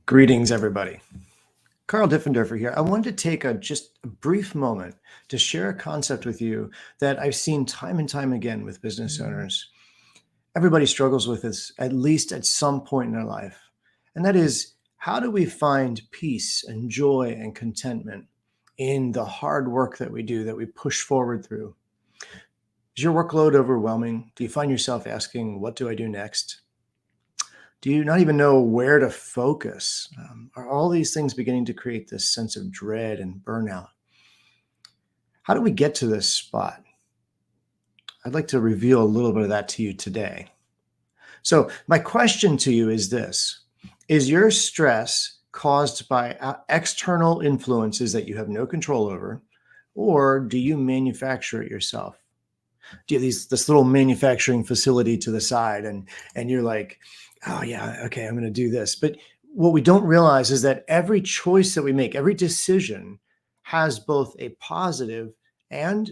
Greetings, everybody. Carl Diffenderfer here. I wanted to take just a brief moment to share a concept with you that I've seen time and time again with business owners. Everybody struggles with this, at least at some point in their life. And that is, how do we find peace and joy and contentment in the hard work that we do, that we push forward through? Is your workload overwhelming? Do you find yourself asking, what do I do next? Do you not even know where to focus? Are all these things beginning to create this sense of dread and burnout? How do we get to this spot? I'd like to reveal a little bit of that to you today. So my question to you is this: is your stress caused by external influences that you have no control over, or do you manufacture it yourself? Do you have this little manufacturing facility to the side, and you're like, oh yeah, okay, I'm going to do this. But what we don't realize is that every choice that we make, every decision has both a positive and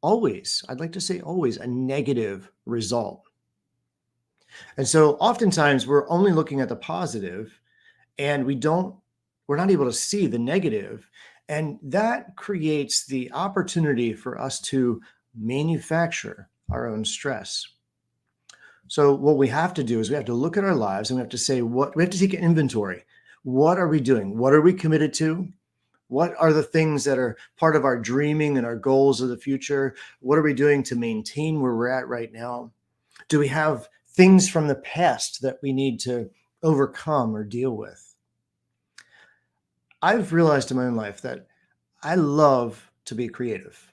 always, I'd like to say always, a negative result. And so oftentimes we're only looking at the positive, and we're not able to see the negative. And that creates the opportunity for us to manufacture our own stress. So what we have to do is we have to look at our lives, and we have to say, we have to take an inventory. What are we doing? What are we committed to? What are the things that are part of our dreaming and our goals of the future? What are we doing to maintain where we're at right now? Do we have things from the past that we need to overcome or deal with? I've realized in my own life that I love to be creative.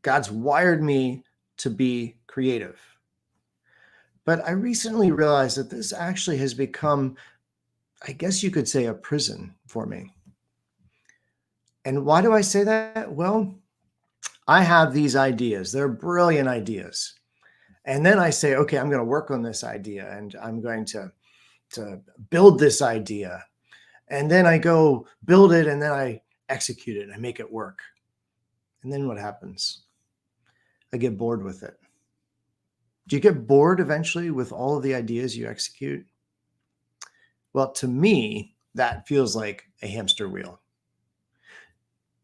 God's wired me to be creative. But I recently realized that this actually has become, I guess you could say, a prison for me. And why do I say that? Well, I have these ideas. They're brilliant ideas. And then I say, okay, I'm going to work on this idea, and I'm going to build this idea. And then I go build it, and then I execute it, and I make it work. And then what happens? I get bored with it. Do you get bored eventually with all of the ideas you execute? Well, to me, that feels like a hamster wheel.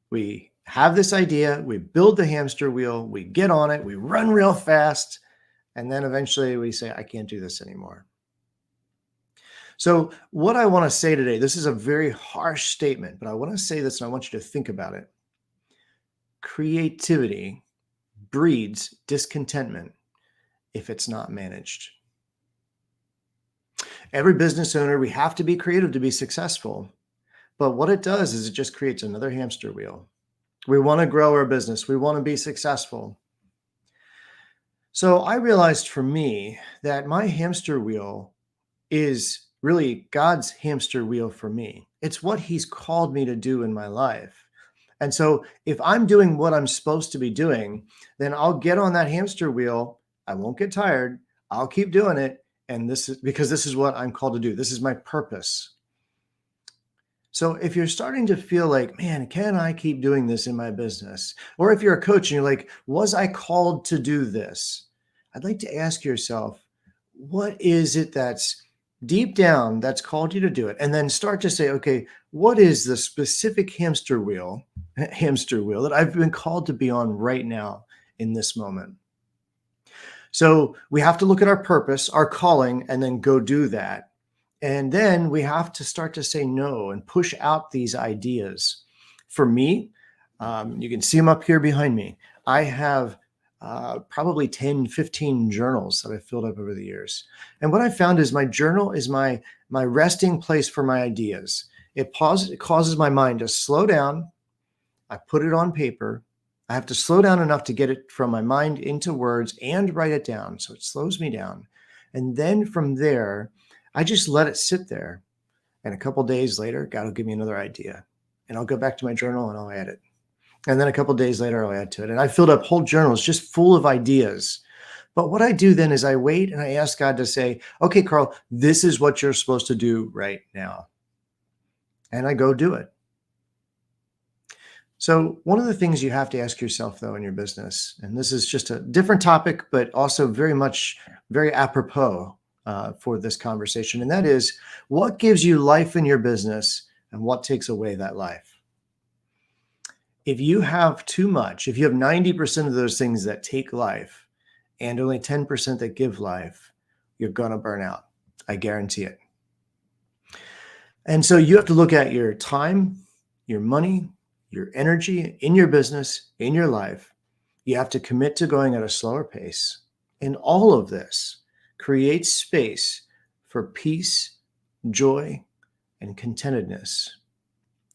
We have this idea, we build the hamster wheel, we get on it, we run real fast, and then eventually we say, I can't do this anymore. So what I want to say today, this is a very harsh statement, but I want to say this and I want you to think about it. Creativity breeds discontentment if it's not managed. Every business owner, we have to be creative to be successful. But what it does is it just creates another hamster wheel. We want to grow our business. We want to be successful. So I realized for me that my hamster wheel is really God's hamster wheel for me. It's what He's called me to do in my life. And so if I'm doing what I'm supposed to be doing, then I'll get on that hamster wheel. I won't get tired. I'll keep doing it. And this is because this is what I'm called to do. This is my purpose. So if you're starting to feel like, man, can I keep doing this in my business? Or if you're a coach and you're like, was I called to do this? I'd like to ask yourself, what is it that's deep down that's called you to do it? And then start to say, okay, what is the specific hamster wheel that I've been called to be on right now in this moment? So we have to look at our purpose, our calling, and then go do that. And then we have to start to say no and push out these ideas. For me, you can see them up here behind me. I have probably 10, 15 journals that I've filled up over the years. And what I found is my journal is my resting place for my ideas. It causes my mind to slow down. I put it on paper. I have to slow down enough to get it from my mind into words and write it down. So it slows me down. And then from there, I just let it sit there. And a couple days later, God will give me another idea. And I'll go back to my journal and I'll add it. And then a couple days later, I'll add to it. And I filled up whole journals just full of ideas. But what I do then is I wait and I ask God to say, okay, Carl, this is what you're supposed to do right now. And I go do it. So one of the things you have to ask yourself, though, in your business, and this is just a different topic, but also very apropos for this conversation. And that is, what gives you life in your business and what takes away that life? If you have too much, if you have 90% of those things that take life and only 10% that give life, you're going to burn out. I guarantee it. And so you have to look at your time, your money, your energy in your business, in your life. You have to commit to going at a slower pace. And all of this creates space for peace, joy, and contentedness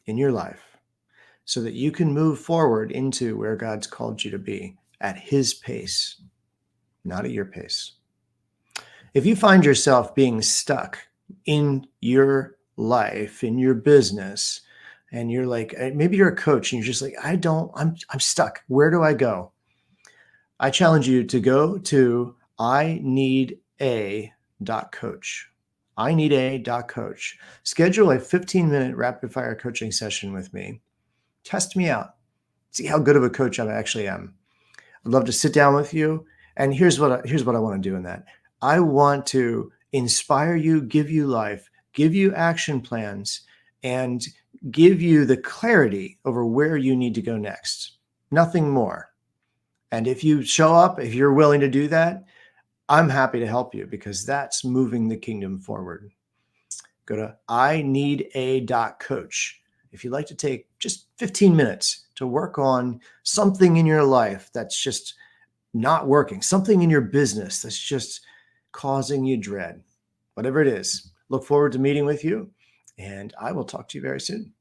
in your life so that you can move forward into where God's called you to be at His pace, not at your pace. If you find yourself being stuck in your life, in your business, and you're like, maybe you're a coach and you're just like, I'm stuck. Where do I go? I challenge you to go to ineeda.coach. ineeda.coach. Schedule a 15-minute rapid fire coaching session with me. Test me out. See how good of a coach I actually am. I'd love to sit down with you. And here's what I want to do in that. I want to inspire you, give you life, give you action plans, and give you the clarity over where you need to go next. Nothing more. And if you show up, if you're willing to do that, I'm happy to help you because that's moving the kingdom forward. Go to ineeda.coach. If you'd like to take just 15 minutes to work on something in your life that's just not working, something in your business that's just causing you dread, whatever it is, look forward to meeting with you, and I will talk to you very soon.